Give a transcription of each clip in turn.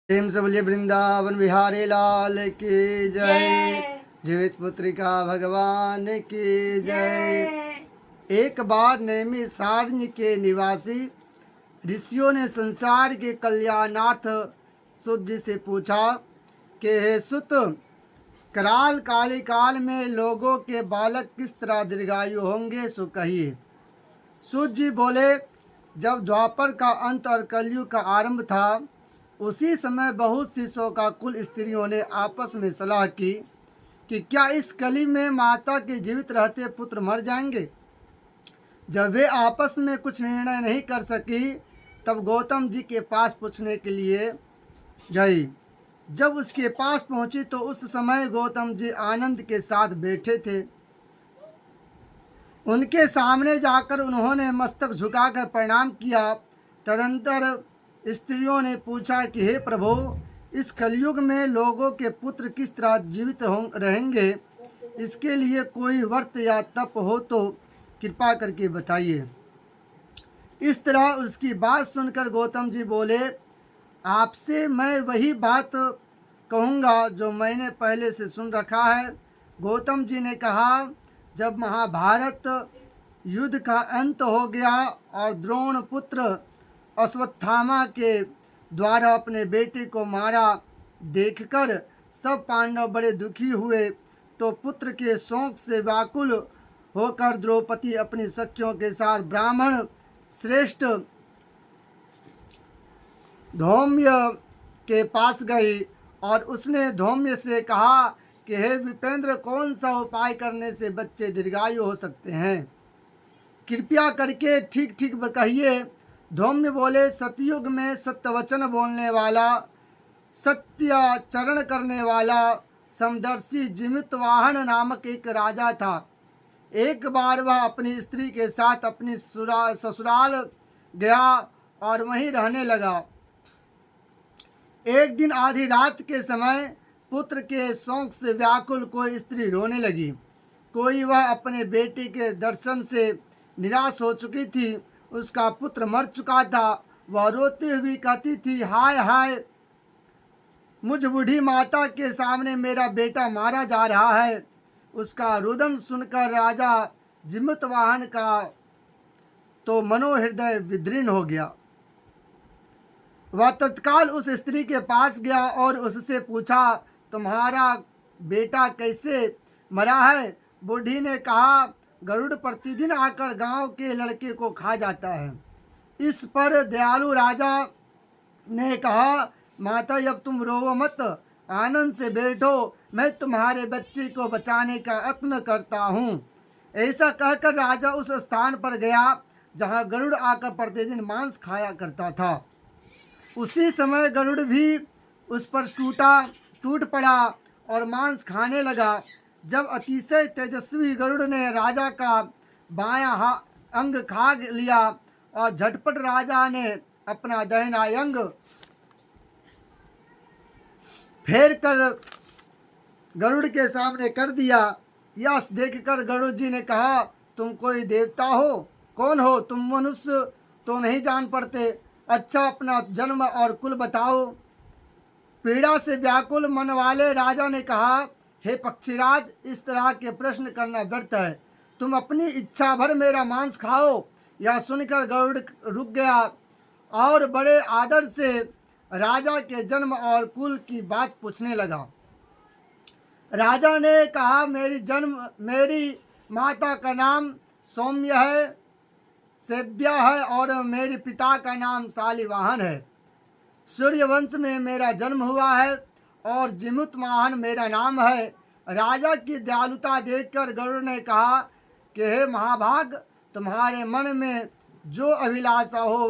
प्रेम से बोलिए वृंदावन बिहारी लाल की जय। जीवित पुत्रिका भगवान की जय। एक बार नैमिषारण्य के निवासी ऋषियों ने संसार के कल्याणार्थ सुत जी से पूछा कि हे सुत, कराल काली काल में लोगों के बालक किस तरह दीर्घायु होंगे, सो कहिए। सुत जी बोले, जब द्वापर का अंत और कलयुग का आरंभ था, उसी समय बहुत सी शोकाकुल स्त्रियों ने आपस में सलाह की कि क्या इस कली में माता के जीवित रहते पुत्र मर जाएंगे। जब वे आपस में कुछ निर्णय नहीं कर सकी, तब गौतम जी के पास पूछने के लिए गई। जब उसके पास पहुंची तो उस समय गौतम जी आनंद के साथ बैठे थे। उनके सामने जाकर उन्होंने मस्तक झुकाकर प्रणाम किया। तदंतर स्त्रियों ने पूछा कि हे प्रभु, इस कलयुग में लोगों के पुत्र किस तरह जीवित रहेंगे, इसके लिए कोई व्रत या तप हो तो कृपा करके बताइए। इस तरह उसकी बात सुनकर गौतम जी बोले, आपसे मैं वही बात कहूँगा जो मैंने पहले से सुन रखा है। गौतम जी ने कहा, जब महाभारत युद्ध का अंत हो गया और द्रोण पुत्र अश्वत्थामा के द्वारा अपने बेटे को मारा देखकर सब पांडव बड़े दुखी हुए, तो पुत्र के शोक से व्याकुल होकर द्रौपदी अपनी सखियों के साथ ब्राह्मण श्रेष्ठ धौम्य के पास गई और उसने धौम्य से कहा कि हे विपेंद्र, कौन सा उपाय करने से बच्चे दीर्घायु हो सकते हैं, कृपया करके ठीक ठीक कहिए। धौम्य बोले, सतयुग में सत्य वचन बोलने वाला, सत्याचरण करने वाला समदर्शी जिमितवाहन नामक एक राजा था। एक बार वह अपनी स्त्री के साथ अपनी ससुराल गया और वहीं रहने लगा। एक दिन आधी रात के समय पुत्र के शोक से व्याकुल कोई स्त्री रोने लगी। कोई वह अपने बेटे के दर्शन से निराश हो चुकी थी, उसका पुत्र मर चुका था। वह रोती हुई कहती थी, हाय हाय, मुझ बूढ़ी माता के सामने मेरा बेटा मारा जा रहा है। उसका रुदन सुनकर राजा जिमितवाहन का तो मनोहृदय विदीर्ण हो गया। वह तत्काल उस स्त्री के पास गया और उससे पूछा, तुम्हारा बेटा कैसे मरा है। बूढ़ी ने कहा, गरुड़ प्रतिदिन आकर गांव के लड़के को खा जाता है। इस पर दयालु राजा ने कहा, माता, अब तुम रोवो मत, आनंद से बैठो, मैं तुम्हारे बच्चे को बचाने का यत्न करता हूँ। ऐसा कहकर राजा उस स्थान पर गया जहाँ गरुड़ आकर प्रतिदिन मांस खाया करता था। उसी समय गरुड़ भी उस पर टूट पड़ा और मांस खाने लगा। जब अतिशय तेजस्वी गरुड़ ने राजा का बायां अंग खा लिया और झटपट राजा ने अपना दाहिना अंग फेर कर गरुड़ के सामने कर दिया। यह देखकर गरुड़ जी ने कहा, तुम कोई देवता हो? कौन हो तुम? मनुष्य तो नहीं जान पड़ते। अच्छा, अपना जन्म और कुल बताओ। पीड़ा से व्याकुल मन वाले राजा ने कहा, हे पक्षीराज, इस तरह के प्रश्न करना व्यर्थ है। तुम अपनी इच्छा भर मेरा मांस खाओ। यह सुनकर गरुड़ रुक गया और बड़े आदर से राजा के जन्म और कुल की बात पूछने लगा। राजा ने कहा, मेरी माता का नाम सौम्य है, सेव्या है और मेरे पिता का नाम शालिवाहन है। सूर्यवंश में मेरा जन्म हुआ है और जिमुतवाहन मेरा नाम है। राजा की दयालुता देखकर गरुड़ ने कहा कि हे महाभाग, तुम्हारे मन में जो अभिलाषा हो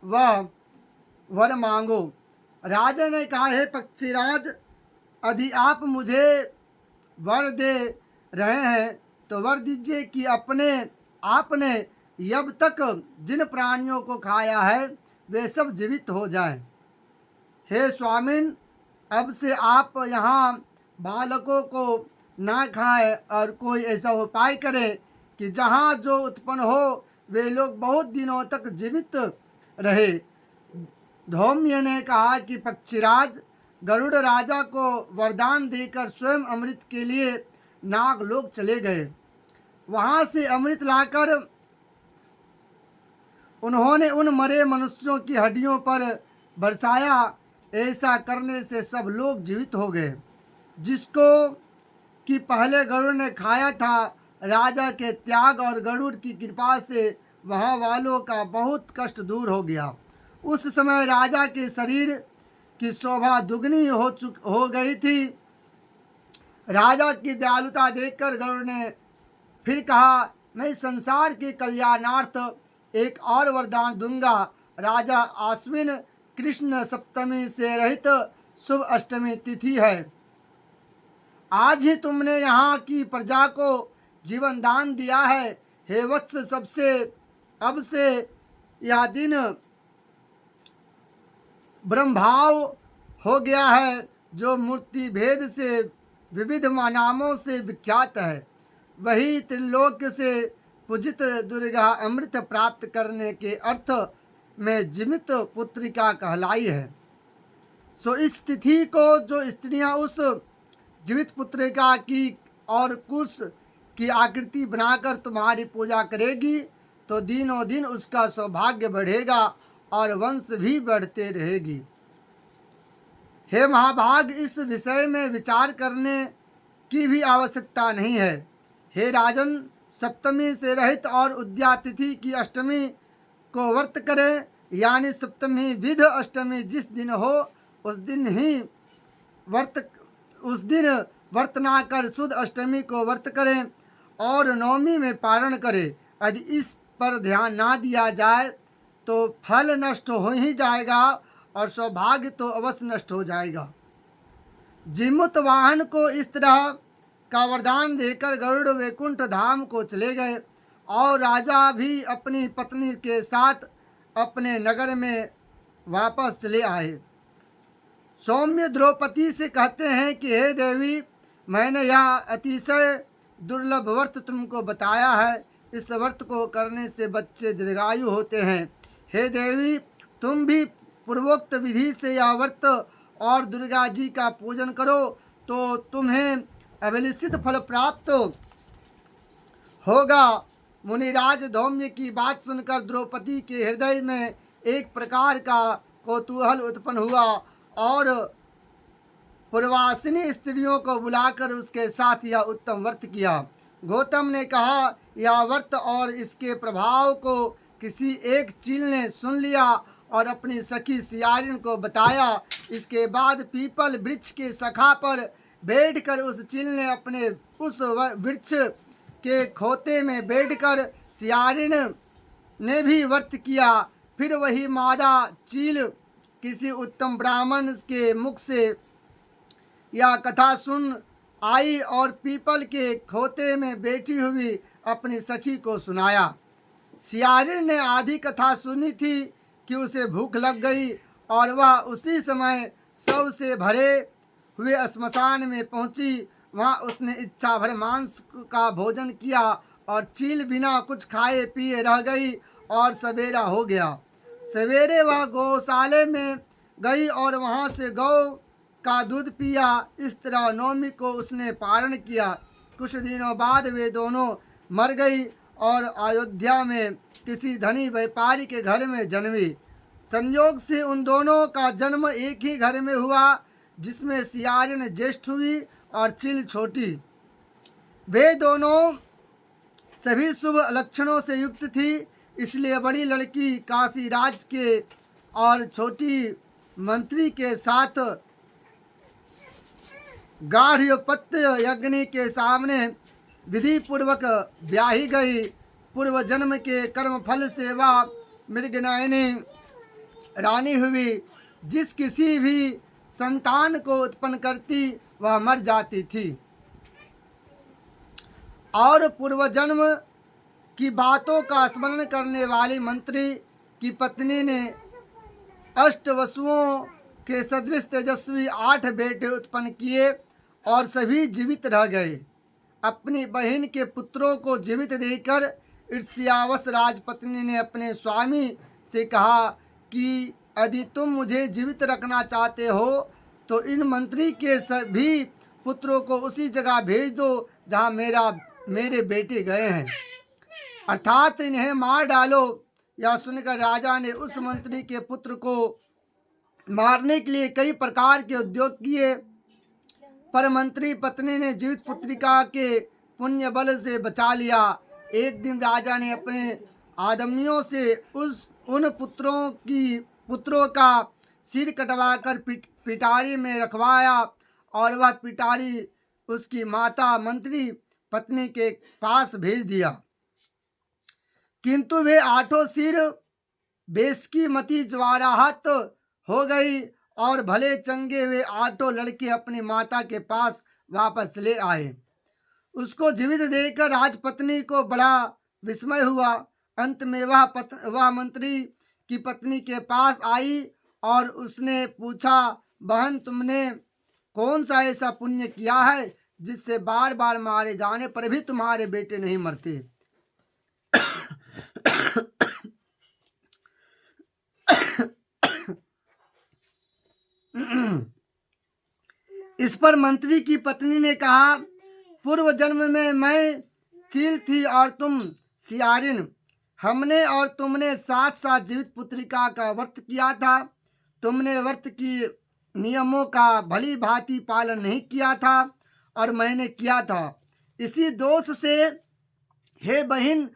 वह वर मांगो। राजा ने कहा, हे पक्षीराज, यदि आप मुझे वर दे रहे हैं तो वर दीजिए कि आपने अब तक जिन प्राणियों को खाया है वे सब जीवित हो जाएं। हे स्वामिन, अब से आप यहाँ बालकों को ना खाएं और कोई ऐसा उपाय करें कि जहाँ जो उत्पन्न हो वे लोग बहुत दिनों तक जीवित रहे। धौम्य ने कहा कि पक्षीराज गरुड़ राजा को वरदान देकर स्वयं अमृत के लिए नागलोक चले गए। वहाँ से अमृत लाकर उन्होंने उन मरे मनुष्यों की हड्डियों पर बरसाया। ऐसा करने से सब लोग जीवित हो गए, जिसको कि पहले गरुड़ ने खाया था। राजा के त्याग और गरुड़ की कृपा से वहाँ वालों का बहुत कष्ट दूर हो गया। उस समय राजा के शरीर की शोभा दुगनी हो गई थी। राजा की दयालुता देखकर गरुड़ ने फिर कहा, मैं संसार के कल्याणार्थ एक और वरदान दूंगा। राजा आश्विन कृष्ण सप्तमी से रहित शुभ अष्टमी तिथि है। आज ही तुमने यहाँ की प्रजा को जीवन दान दिया है। हे वत्स, सबसे अब से यह दिन ब्रह्मभाव हो गया है, जो मूर्ति भेद से विविध नामों से विख्यात है। वही त्रिलोक से पूजित दुर्गा अमृत प्राप्त करने के अर्थ में जीवित पुत्रिका कहलाई है। सो इस तिथि को जो स्त्रियां उस जीवित पुत्रिका की और कुश की आकृति बनाकर तुम्हारी पूजा करेगी, तो दिनों दिन उसका सौभाग्य बढ़ेगा और वंश भी बढ़ते रहेगी। हे महाभाग, इस विषय में विचार करने की भी आवश्यकता नहीं है। हे राजन, सप्तमी से रहित और उद्या तिथि की अष्टमी को व्रत करें, यानी सप्तमी विध अष्टमी जिस दिन हो उस दिन व्रत ना कर शुद्ध अष्टमी को व्रत करें और नवमी में पारण करें। यदि इस पर ध्यान ना दिया जाए तो फल नष्ट हो ही जाएगा और सौभाग्य तो अवश्य नष्ट हो जाएगा। जीमूत वाहन को इस तरह का वरदान देकर गरुड़ वैकुंठ धाम को चले गए और राजा भी अपनी पत्नी के साथ अपने नगर में वापस चले आए। सौम्य द्रौपदी से कहते हैं कि हे देवी, मैंने यह अतिशय दुर्लभ व्रत तुमको बताया है। इस व्रत को करने से बच्चे दीर्घायु होते हैं। हे देवी, तुम भी पूर्वोक्त विधि से यह व्रत और दुर्गा जी का पूजन करो तो तुम्हें अभिलषित फल प्राप्त होगा। मुनिराज धौम्य की बात सुनकर द्रौपदी के हृदय में एक प्रकार का कौतूहल उत्पन्न हुआ और पूर्वासिनी स्त्रियों को बुलाकर उसके साथ यह उत्तम व्रत किया। गौतम ने कहा, यह व्रत और इसके प्रभाव को किसी एक चील ने सुन लिया और अपनी सखी सियारिन को बताया। इसके बाद पीपल वृक्ष के शाखा पर बैठकर उस चील ने अपने उस वृक्ष के खोते में बैठकर सियारिन ने भी व्रत किया। फिर वही मादा चील किसी उत्तम ब्राह्मण के मुख से यह कथा सुन आई और पीपल के खोते में बैठी हुई अपनी सखी को सुनाया। सियारिन ने आधी कथा सुनी थी कि उसे भूख लग गई और वह उसी समय शव से भरे हुए श्मशान में पहुंची। वहां उसने इच्छा भर मांस का भोजन किया और चील बिना कुछ खाए पिए रह गई और सवेरा हो गया। सवेरे वह गौशाले में गई और वहां से गौ का दूध पिया। इस तरह नवमी को उसने पारण किया। कुछ दिनों बाद वे दोनों मर गई और अयोध्या में किसी धनी व्यापारी के घर में जन्मी। संयोग से उन दोनों का जन्म एक ही घर में हुआ, जिसमें सियारिन ज्येष्ठ हुई और चील छोटी। वे दोनों सभी शुभ लक्षणों से युक्त थी, इसलिए बड़ी लड़की काशी राज के और छोटी मंत्री के साथ गाढ़ोपत्य यज्ञ के सामने विधि पूर्वक ब्याही गई। पूर्व जन्म के कर्म फल से वह मृगनयनी रानी हुई। जिस किसी भी संतान को उत्पन्न करती वह मर जाती थी और पूर्व जन्म की बातों का स्मरण करने वाली मंत्री की पत्नी ने अष्टवसुओं के सदृश तेजस्वी 8 बेटे उत्पन्न किए और सभी जीवित रह गए। अपनी बहन के पुत्रों को जीवित देखकर ईर्ष्यावश राजपत्नी ने अपने स्वामी से कहा कि यदि तुम मुझे जीवित रखना चाहते हो तो इन मंत्री के सभी पुत्रों को उसी जगह भेज दो जहाँ मेरे बेटे गए हैं, अर्थात इन्हें मार डालो। यह सुनकर राजा ने उस मंत्री के पुत्र को मारने के लिए कई प्रकार के उद्योग किए, पर मंत्री पत्नी ने जीवित पुत्रिका के पुण्य बल से बचा लिया। एक दिन राजा ने अपने आदमियों से उन पुत्रों का सिर कटवाकर पिटारी में रखवाया और वह पिटारी उसकी माता मंत्री पत्नी के पास भेज दिया। किंतु वे 8 सिर बेसकी मती ज्वाराहत हो गई और भले चंगे वे 8 लड़के अपनी माता के पास वापस ले आए। उसको जीवित देखकर राजपत्नी को बड़ा विस्मय हुआ। अंत में वह मंत्री की पत्नी के पास आई और उसने पूछा, बहन, तुमने कौन सा ऐसा पुण्य किया है जिससे बार बार मारे जाने पर भी तुम्हारे बेटे नहीं मरते? इस पर मंत्री की पत्नी ने कहा, पूर्व जन्म में मैं चील थी और तुम सियारिन। हमने और तुमने साथ साथ जीवित पुत्रिका का व्रत किया था। तुमने व्रत की नियमों का भली भांति पालन नहीं किया था और मैंने किया था। इसी दोष से हे बहन,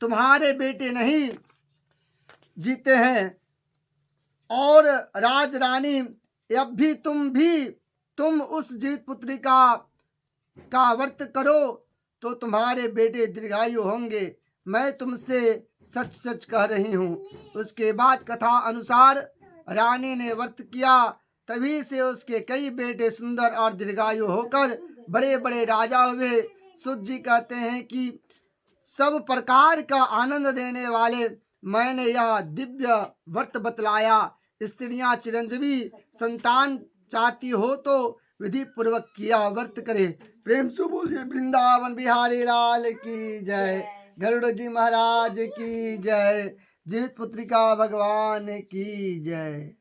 तुम्हारे बेटे नहीं जीते हैं। और राज रानी, अब भी तुम उस जीवित पुत्रिका का व्रत करो तो तुम्हारे बेटे दीर्घायु होंगे। मैं तुमसे सच सच कह रही हूँ। उसके बाद कथा अनुसार रानी ने व्रत किया, तभी से उसके कई बेटे सुंदर और दीर्घायु होकर बड़े बड़े राजा हुए। सूत जी कहते हैं कि सब प्रकार का आनंद देने वाले मैंने यह दिव्य व्रत बतलाया। स्त्रियां चिरंजीवी संतान चाहती हो तो विधि पूर्वक किया व्रत करे। प्रेम से बोलिए वृंदावन बिहारी लाल की जय, गरुड़ जी महाराज की जय, जीवित पुत्रिका भगवान की जय।